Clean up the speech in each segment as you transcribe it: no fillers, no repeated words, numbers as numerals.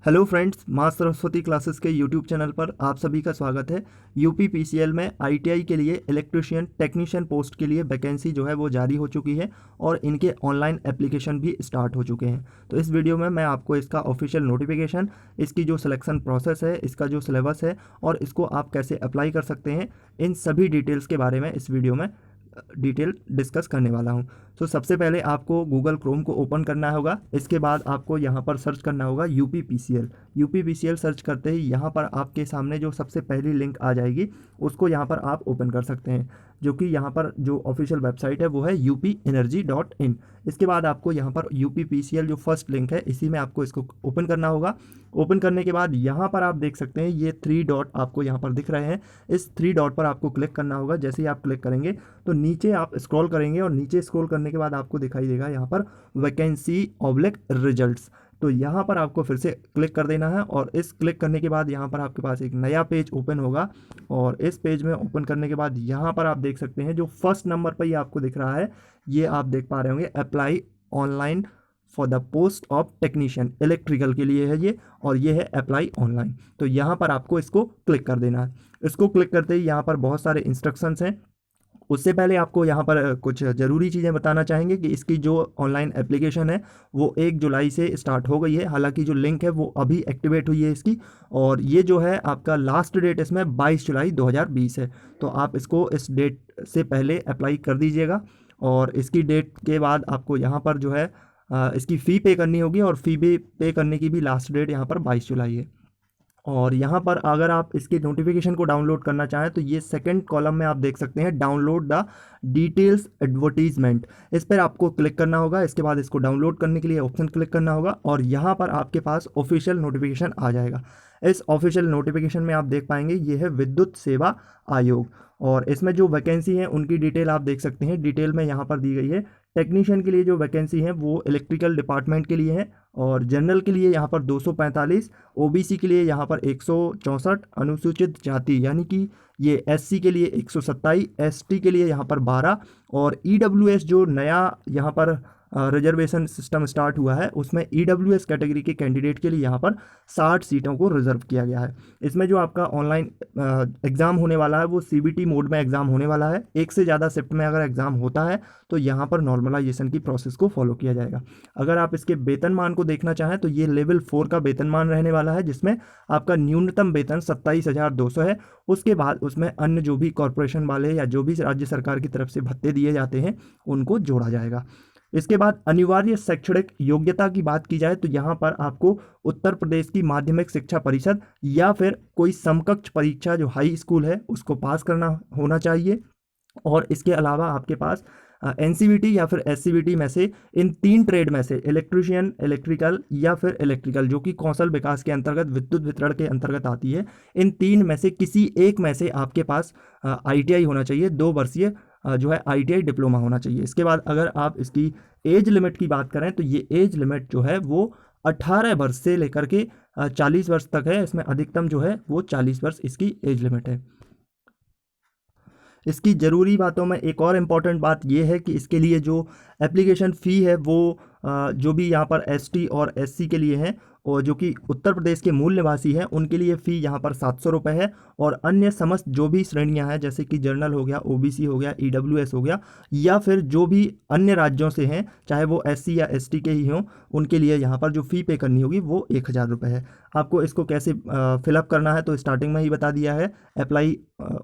Hello friends, माँ Saraswati classes के YouTube channel पर आप सभी का स्वागत है। यूपी पीसीएल में आईटीआई के लिए इलेक्ट्रीशियन टेक्नीशियन पोस्ट के लिए वैकेंसी जो है वो जारी हो चुकी है और इनके ऑनलाइन एप्लीकेशन भी स्टार्ट हो चुके हैं। तो इस वीडियो में मैं आपको इसका ऑफिशियल नोटिफिकेशन, इसकी जो सिलेक्शन प्रोसेस है, इसका जो सिलेबस है और इसको आप कैसे अप्लाई कर सकते हैं, इन सभी डिटेल्स के बारे में इस वीडियो में डिटेल डिस्कस करने वाला हूं। तो सबसे पहले आपको गूगल क्रोम को ओपन करना होगा। इसके बाद आपको यहां पर सर्च करना होगा UP PCL. UP PCL search करते ही यहां पर आपके सामने जो सबसे पहली लिंक आ जाएगी उसको यहां पर आप ओपन कर सकते हैं, जो कि यहाँ पर जो ऑफिशियल वेबसाइट है वो है UPenergy.in। इसके बाद आपको यहाँ पर यूपी पीसीएल जो फर्स्ट लिंक है इसी में आपको इसको ओपन करना होगा। ओपन करने के बाद यहाँ पर आप देख सकते हैं ये 3 डॉट आपको यहाँ पर दिख रहे हैं। इस 3 डॉट पर आपको क्लिक करना होगा। जैसे ही आप क्लिक करेंगे तो नीचे आप स्क्रॉल करेंगे और नीचे स्क्रॉल करने के बाद आपको दिखाई देगा यहाँ पर वैकेंसी ऑब्लिक रिजल्ट्स। तो यहाँ पर आपको फिर से क्लिक कर देना है और इस क्लिक करने के बाद यहाँ पर आपके पास एक नया पेज ओपन होगा और इस पेज में ओपन करने के बाद यहाँ पर आप देख सकते हैं जो फर्स्ट नंबर पर ये आपको दिख रहा है, ये आप देख पा रहे होंगे apply online for the post of technician, electrical के लिए है ये, और ये है अप्लाई ऑनलाइन। तो यहाँ पर आपको इसको क्लिक कर देना है। इसको क्लिक करते ही यहाँ पर बहुत सारे इंस्ट्रक्शंस हैं। उससे पहले आपको यहाँ पर कुछ ज़रूरी चीज़ें बताना चाहेंगे कि इसकी जो ऑनलाइन एप्लीकेशन है वो 1 जुलाई से स्टार्ट हो गई है। हालांकि जो लिंक है वो अभी एक्टिवेट हुई है इसकी, और ये जो है आपका लास्ट डेट इसमें 22 जुलाई 2020 है। तो आप इसको इस डेट से पहले अप्लाई कर दीजिएगा। और इसकी डेट के बाद आपको यहाँ पर जो है इसकी फ़ी पे करनी होगी, और फ़ी भी पे करने की भी लास्ट डेट यहाँ पर 22 जुलाई है। और यहाँ पर अगर आप इसके नोटिफिकेशन को डाउनलोड करना चाहें तो ये सेकंड कॉलम में आप देख सकते हैं डाउनलोड द डिटेल्स एडवर्टीजमेंट। इस पर आपको क्लिक करना होगा। इसके बाद इसको डाउनलोड करने के लिए ऑप्शन क्लिक करना होगा और यहाँ पर आपके पास ऑफिशियल नोटिफिकेशन आ जाएगा। इस ऑफिशियल नोटिफिकेशन में आप देख पाएंगे ये है विद्युत सेवा आयोग, और इसमें जो वैकेंसी है उनकी डिटेल आप देख सकते हैं। डिटेल में यहाँ पर दी गई है। टेक्नीशियन के लिए जो वैकेंसी है वो इलेक्ट्रिकल डिपार्टमेंट के लिए है, और जनरल के लिए यहाँ पर 245, ओबीसी के लिए यहाँ पर 164, अनुसूचित जाति यानी कि ये एससी के लिए 127, एसटी के लिए यहाँ पर 12, और ईडब्ल्यूएस जो नया यहाँ पर रिजर्वेशन सिस्टम स्टार्ट हुआ है उसमें ईडब्ल्यूएस कैटेगरी के कैंडिडेट के लिए यहाँ पर 60 सीटों को रिजर्व किया गया है। इसमें जो आपका ऑनलाइन एग्ज़ाम होने वाला है वो सीबीटी मोड में एग्ज़ाम होने वाला है। एक से ज़्यादा शिफ्ट में अगर एग्ज़ाम होता है तो यहाँ पर नॉर्मलाइजेशन की प्रोसेस को फॉलो किया जाएगा। अगर आप इसके वेतनमान को देखना चाहें तो ये लेवल 4 का वेतनमान रहने वाला है, जिसमें आपका न्यूनतम वेतन 27,200 है। उसके बाद उसमें अन्य जो भी कॉरपोरेशन वाले या जो भी राज्य सरकार की तरफ से भत्ते दिए जाते हैं उनको जोड़ा जाएगा। इसके बाद अनिवार्य शैक्षणिक योग्यता की बात की जाए तो यहाँ पर आपको उत्तर प्रदेश की माध्यमिक शिक्षा परिषद या फिर कोई समकक्ष परीक्षा जो हाई स्कूल है उसको पास करना होना चाहिए। और इसके अलावा आपके पास एनसीवीटी या फिर एससीवीटी में से इन 3 ट्रेड में से इलेक्ट्रीशियन, इलेक्ट्रिकल या फिर इलेक्ट्रिकल जो कि कौशल विकास के अंतर्गत विद्युत वितरण के अंतर्गत आती है, इन 3 में से किसी एक में से आपके पास आईटीआई होना चाहिए। 2 वर्षीय जो है आईटीआई डिप्लोमा होना चाहिए। इसके बाद अगर आप इसकी एज लिमिट की बात करें तो ये एज लिमिट जो है वो 18 वर्ष से लेकर के 40 वर्ष तक है। इसमें अधिकतम जो है वो 40 वर्ष इसकी एज लिमिट है। इसकी ज़रूरी बातों में एक और इम्पॉर्टेंट बात यह है कि इसके लिए जो एप्लीकेशन फ़ी है वो जो भी यहाँ पर एसटी और एससी के लिए है और जो कि उत्तर प्रदेश के मूल निवासी हैं उनके लिए फ़ी यहाँ पर 700 रुपये है। और अन्य समस्त जो भी श्रेणियाँ हैं जैसे कि जनरल हो गया, ओबीसी हो गया, ईडब्ल्यूएस हो गया, या फिर जो भी अन्य राज्यों से हैं चाहे वो एससी या एसटी के ही हों, उनके लिए यहाँ पर जो फ़ी पे करनी होगी वो 1000 रुपये है। आपको इसको कैसे फिलअप करना है तो स्टार्टिंग में ही बता दिया है। अप्लाई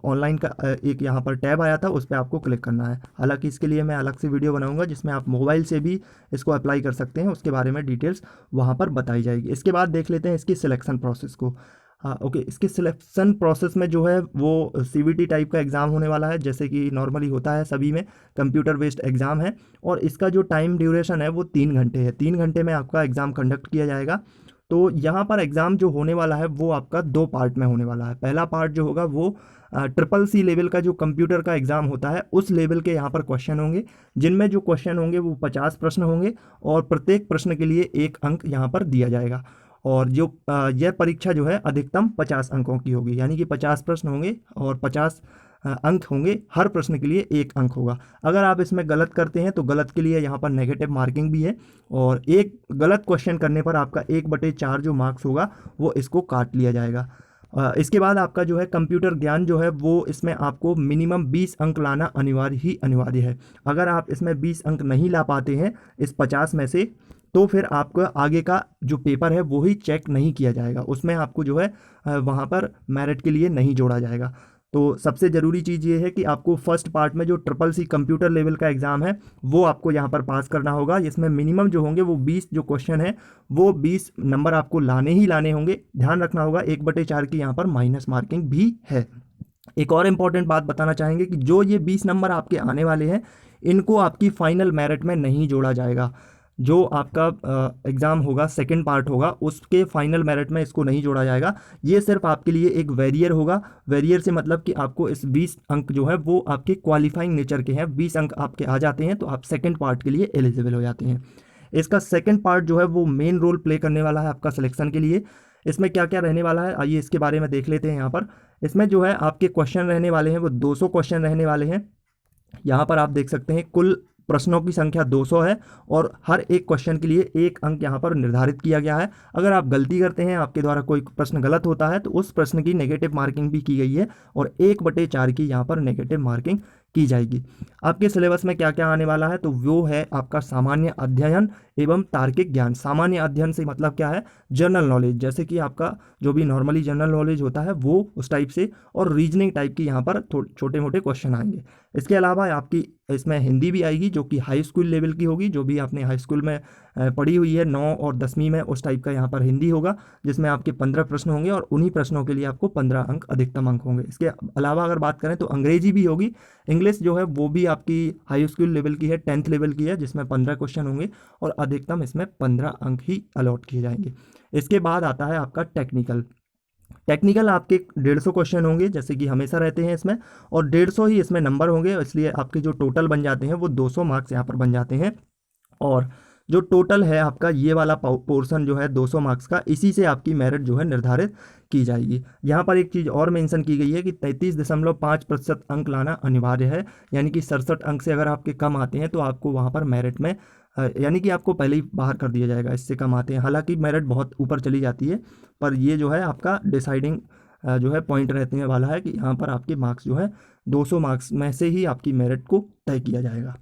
ऑनलाइन का एक यहाँ पर टैब आया था, उस पर आपको क्लिक करना है। हालांकि इसके लिए मैं अलग से वीडियो बनाऊंगा जिसमें आप मोबाइल से भी इसको अप्लाई कर सकते हैं, उसके बारे में डिटेल्स वहाँ पर बताई जाएगी। इसके बाद देख लेते हैं इसकी सिलेक्शन प्रोसेस को। हाँ ओके, इसके सिलेक्शन प्रोसेस में जो है वो सीबीटी टाइप का एग्ज़ाम होने वाला है, जैसे कि नॉर्मली होता है सभी में, कंप्यूटर बेस्ड एग्ज़ाम है। और इसका जो टाइम ड्यूरेशन है वो 3 घंटे है। 3 घंटे में आपका एग्ज़ाम कंडक्ट किया जाएगा। तो यहाँ पर एग्ज़ाम जो होने वाला है वो आपका 2 पार्ट में होने वाला है। पहला पार्ट जो होगा वो ट्रिपल-सी लेवल का जो कंप्यूटर का एग्ज़ाम होता है उस लेवल के यहाँ पर क्वेश्चन होंगे, जिनमें जो क्वेश्चन होंगे वो 50 प्रश्न होंगे और प्रत्येक प्रश्न के लिए 1 अंक यहाँ पर दिया जाएगा। और जो यह परीक्षा जो है अधिकतम 50 अंकों की होगी, यानी कि 50 प्रश्न होंगे और 50 अंक होंगे, हर प्रश्न के लिए 1 अंक होगा। अगर आप इसमें गलत करते हैं तो गलत के लिए यहाँ पर नेगेटिव मार्किंग भी है, और एक गलत क्वेश्चन करने पर आपका 1/4 जो मार्क्स होगा वो इसको काट लिया जाएगा। इसके बाद आपका जो है कंप्यूटर ज्ञान जो है वो इसमें आपको मिनिमम 20 अंक लाना अनिवार्य है। अगर आप इसमें 20 अंक नहीं ला पाते हैं इस 50 में से, तो फिर आपका आगे का जो पेपर है वो ही चेक नहीं किया जाएगा, उसमें आपको जो है वहाँ पर मेरिट के लिए नहीं जोड़ा जाएगा। तो सबसे ज़रूरी चीज़ ये है कि आपको फर्स्ट पार्ट में जो CCC कंप्यूटर लेवल का एग्ज़ाम है वो आपको यहाँ पर पास करना होगा। इसमें मिनिमम जो होंगे वो 20 जो क्वेश्चन है वो 20 नंबर आपको लाने ही लाने होंगे। ध्यान रखना होगा 1/4 की यहाँ पर माइनस मार्किंग भी है। एक और इम्पॉर्टेंट बात बताना चाहेंगे कि जो ये 20 नंबर आपके आने वाले हैं इनको आपकी फाइनल मेरिट में नहीं जोड़ा जाएगा। जो आपका एग्ज़ाम होगा, सेकंड पार्ट होगा, उसके फाइनल मेरिट में इसको नहीं जोड़ा जाएगा। ये सिर्फ आपके लिए एक बैरियर होगा। बैरियर से मतलब कि आपको इस 20 अंक जो है वो आपके क्वालिफाइंग नेचर के हैं। 20 अंक आपके आ जाते हैं तो आप सेकंड पार्ट के लिए एलिजिबल हो जाते हैं। इसका सेकंड पार्ट जो है वो मेन रोल प्ले करने वाला है आपका सिलेक्शन के लिए। इसमें क्या क्या रहने वाला है आइए इसके बारे में देख लेते हैं। यहाँ पर इसमें जो है आपके क्वेश्चन रहने वाले हैं वो 200 क्वेश्चन रहने वाले हैं। यहाँ पर आप देख सकते हैं कुल प्रश्नों की संख्या 200 है और हर एक क्वेश्चन के लिए 1 अंक यहाँ पर निर्धारित किया गया है। अगर आप गलती करते हैं, आपके द्वारा कोई प्रश्न गलत होता है तो उस प्रश्न की नेगेटिव मार्किंग भी की गई है और 1/4 की यहाँ पर नेगेटिव मार्किंग की जाएगी। आपके सिलेबस में क्या क्या आने वाला है तो वो है आपका सामान्य अध्ययन एवं तार्किक ज्ञान। सामान्य अध्ययन से मतलब क्या है, जनरल नॉलेज, जैसे कि आपका जो भी नॉर्मली जनरल नॉलेज होता है वो उस टाइप से, और रीजनिंग टाइप की यहाँ पर छोटे मोटे क्वेश्चन आएंगे। इसके अलावा आपकी इसमें हिंदी भी आएगी जो कि हाई स्कूल लेवल की होगी, जो भी आपने हाई स्कूल में पढ़ी हुई है 9 और 10वीं में, उस टाइप का यहाँ पर हिंदी होगा जिसमें आपके 15 प्रश्न होंगे और उन्हीं प्रश्नों के लिए आपको 15 अंक अधिकतम अंक होंगे। इसके अलावा अगर बात करें तो अंग्रेजी भी होगी। इंग्लिश जो है वो भी आपकी हाई स्कूल लेवल की है, 10th लेवल की है, जिसमें 15 क्वेश्चन होंगे और अधिकतम इसमें 15 अंक ही अलॉट किए जाएंगे। इसके बाद आता है आपका टेक्निकल आपके 150 क्वेश्चन होंगे जैसे कि हमेशा रहते हैं इसमें, और 150 ही इसमें नंबर होंगे, इसलिए आपके जो टोटल बन जाते हैं वो 200 मार्क्स यहाँ पर बन जाते हैं। और जो टोटल है आपका ये वाला पोर्शन जो है 200 मार्क्स का, इसी से आपकी मेरिट जो है निर्धारित की जाएगी। यहाँ पर एक चीज़ और मेंशन की गई है कि 33.5% अंक लाना अनिवार्य है, यानी कि 67 अंक से अगर आपके कम आते हैं तो आपको वहाँ पर मेरिट में यानी कि आपको पहले ही बाहर कर दिया जाएगा। इससे कम आते हैं, हालांकि मेरिट बहुत ऊपर चली जाती है, पर ये जो है आपका डिसाइडिंग जो है पॉइंट रहने वाला है कि यहाँ पर आपके मार्क्स जो है 200 मार्क्स में से ही आपकी मेरिट को तय किया जाएगा।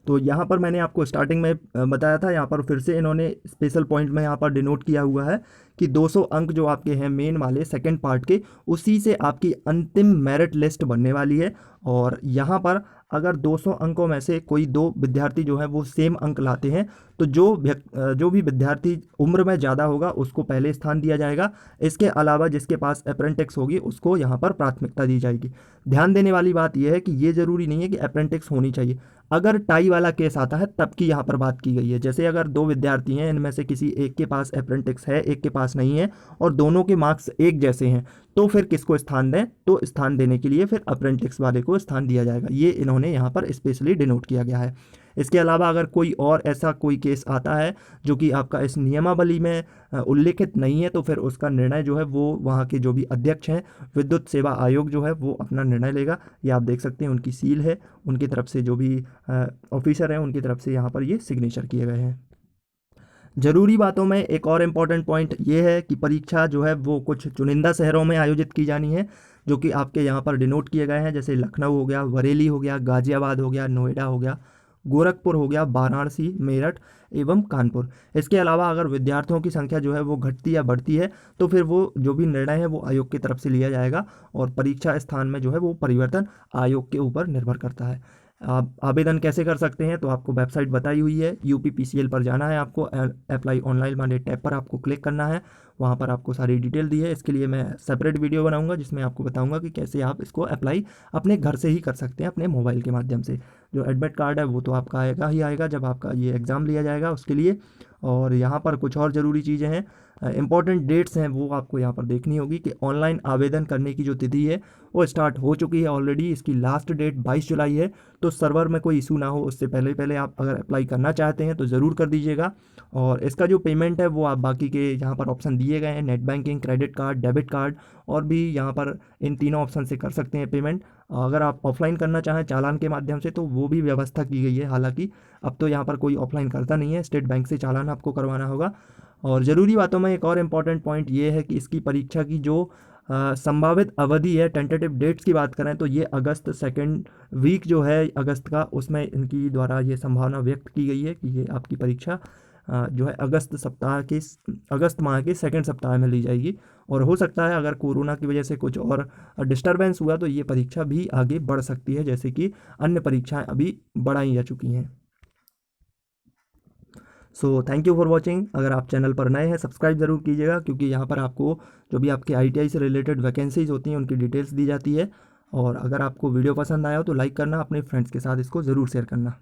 तो यहाँ पर मैंने आपको स्टार्टिंग में बताया था, यहाँ पर फिर से इन्होंने स्पेशल पॉइंट में यहाँ पर डिनोट किया हुआ है कि 200 अंक जो आपके हैं मेन वाले सेकंड पार्ट के, उसी से आपकी अंतिम मेरिट लिस्ट बनने वाली है। और यहाँ पर अगर 200 अंकों में से कोई 2 विद्यार्थी जो है वो सेम अंक लाते हैं तो जो भी विद्यार्थी उम्र में ज़्यादा होगा उसको पहले स्थान दिया जाएगा। इसके अलावा जिसके पास अप्रेंटिस होगी उसको यहाँ पर प्राथमिकता दी जाएगी। ध्यान देने वाली बात यह है कि ये ज़रूरी नहीं है कि अप्रेंटिस होनी चाहिए, अगर टाई वाला केस आता है तब की यहाँ पर बात की गई है। जैसे अगर 2 विद्यार्थी हैं, इनमें से किसी एक के पास अप्रेंटिस है, एक के पास नहीं है, और दोनों के मार्क्स एक जैसे हैं, तो फिर किसको स्थान दें, तो स्थान देने के लिए फिर अप्रेंटिस वाले को स्थान दिया जाएगा। ये इन्होंने यहाँ पर स्पेशली डिनोट किया गया है। इसके अलावा अगर कोई और ऐसा कोई केस आता है जो कि आपका इस नियमावली में उल्लेखित नहीं है तो फिर उसका निर्णय जो है वो वहाँ के जो भी अध्यक्ष हैं, विद्युत सेवा आयोग जो है वो अपना निर्णय लेगा। ये आप देख सकते हैं उनकी सील है, उनकी तरफ से जो भी ऑफिसर हैं उनकी तरफ से यहाँ पर ये सिग्नेचर किए गए हैं। ज़रूरी बातों में एक और इम्पॉर्टेंट पॉइंट ये है कि परीक्षा जो है वो कुछ चुनिंदा शहरों में आयोजित की जानी है, जो कि आपके यहाँ पर डिनोट किए गए हैं, जैसे लखनऊ हो गया, बरेली हो गया, गाज़ियाबाद हो गया, नोएडा हो गया, गोरखपुर हो गया, वाराणसी, मेरठ एवं कानपुर। इसके अलावा अगर विद्यार्थियों की संख्या जो है वो घटती या बढ़ती है तो फिर वो जो भी निर्णय है वो आयोग की तरफ से लिया जाएगा और परीक्षा स्थान में जो है वो परिवर्तन आयोग के ऊपर निर्भर करता है। आप आवेदन कैसे कर सकते हैं तो आपको वेबसाइट बताई हुई है, UPPCL पर जाना है, आपको अप्लाई ऑनलाइन वाले टैब पर आपको क्लिक करना है, वहाँ पर आपको सारी डिटेल दी है। इसके लिए मैं सेपरेट वीडियो बनाऊंगा जिसमें आपको बताऊंगा कि कैसे आप इसको अप्लाई अपने घर से ही कर सकते हैं, अपने मोबाइल के माध्यम से। जो एडमिट कार्ड है वो तो आपका आएगा ही आएगा जब आपका ये एग्ज़ाम लिया जाएगा उसके लिए। और यहाँ पर कुछ और ज़रूरी चीज़ें हैं इंपॉर्टेंट डेट्स हैं वो आपको यहाँ पर देखनी होगी कि ऑनलाइन आवेदन करने की जो तिथि है वो स्टार्ट हो चुकी है ऑलरेडी। इसकी लास्ट डेट 22 जुलाई है। तो सर्वर में कोई इशू ना हो उससे पहले पहले आप अगर अप्लाई करना चाहते हैं तो ज़रूर कर दीजिएगा। और इसका जो पेमेंट है वो आप बाकी के यहाँ पर ऑप्शन दिए गए हैं, net banking, credit card, debit card, और भी यहाँ पर इन तीनों ऑप्शन से कर सकते हैं पेमेंट। अगर आप ऑफलाइन करना चाहें चालान के माध्यम से तो वो भी व्यवस्था की गई है। हालांकि अब तो यहाँ पर कोई ऑफलाइन करता नहीं है, स्टेट बैंक से चालान आपको करवाना होगा। और ज़रूरी बातों में एक और इम्पॉर्टेंट पॉइंट ये है कि इसकी परीक्षा की जो संभावित अवधि है, टेंटेटिव डेट्स की बात करें तो ये अगस्त सेकेंड वीक जो है अगस्त का, उसमें इनकी द्वारा ये संभावना व्यक्त की गई है कि ये आपकी परीक्षा जो है अगस्त माह के सेकेंड सप्ताह में ली जाएगी। और हो सकता है अगर कोरोना की वजह से कुछ और डिस्टर्बेंस हुआ तो ये परीक्षा भी आगे बढ़ सकती है, जैसे कि अन्य परीक्षाएं अभी बढ़ाई जा चुकी हैं। So thank you for watching. अगर आप चैनल पर नए हैं सब्सक्राइब ज़रूर कीजिएगा, क्योंकि यहाँ पर आपको जो भी आपके ITI से रिलेटेड वैकेंसीज़ होती हैं उनकी डिटेल्स दी जाती है। और अगर आपको वीडियो पसंद आया हो तो लाइक करना, अपने फ्रेंड्स के साथ इसको ज़रूर शेयर करना।